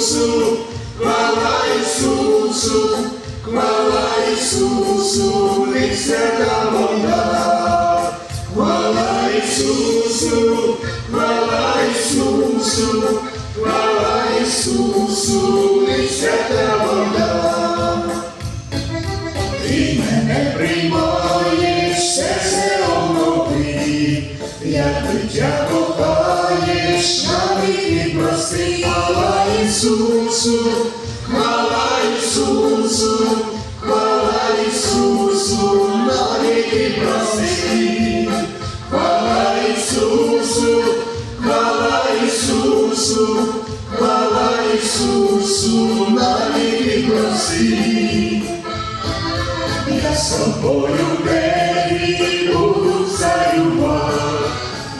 Ісусу, хвала Ісусу, хвала Ісусу, і свята вода. Хвала Ісусу, хвала Ісусу, хвала Ісусу, і свята вода. Ти мене приймаєш, серце онови, як дитя кохаєш, навіки прости. Хвала Ісусу, хвала Ісусу, хвала Ісусу, навіки прости. Хвала Ісусу, хвала Ісусу, хвала Ісусу, навіки прости. Я з тобою небі буду царювати,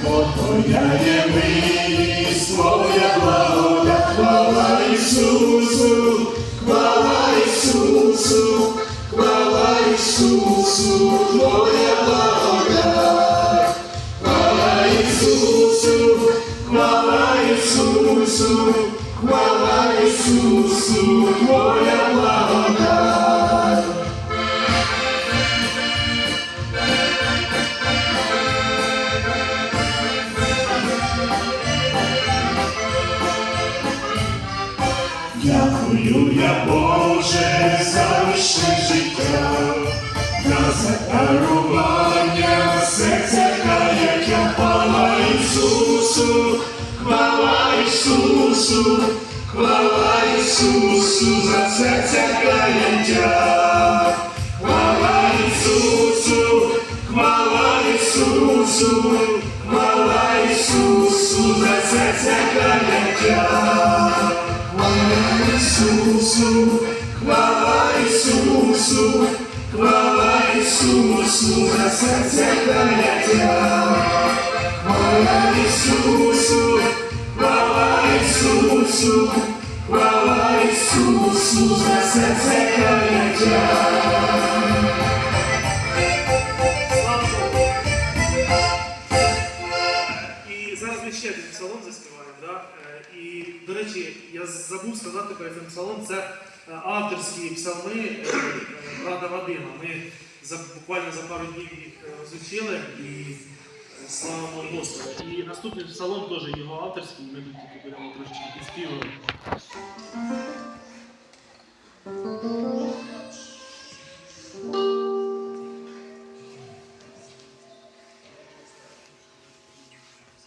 бо твоя є милість, твоя благодать. Хвала Ісусу, хвала Ісусу, хвала Ісусу, твоя благодать. Хвала Ісусу, хвала Ісусу, хвала Ісусу, твоя благодать. Дякую я, Боже, за вічне життя, за дарування серця каяття. Хвала Ісусу, хвала Ісусу, хвала Ісусу, за серця каяття. Хвала Ісусу, хвала Ісусу, хвала Ісусу, за серця каяття. Хвала Ісусу, хвала Ісусу, хвала Ісусу, за серця каяття. Хвала Ісусу, хвала Ісусу, хвала Ісусу, за серця каяття. І зараз ми ще один псалом заспіваємо. Да? І, до речі, я забув сказати перед цим псалом, це авторські псалми брата Вадима. Ми буквально за пару днів їх розучили і слава Господу. І наступний псалом теж його авторський, ми тут тільки будемо трошечки підспівувати.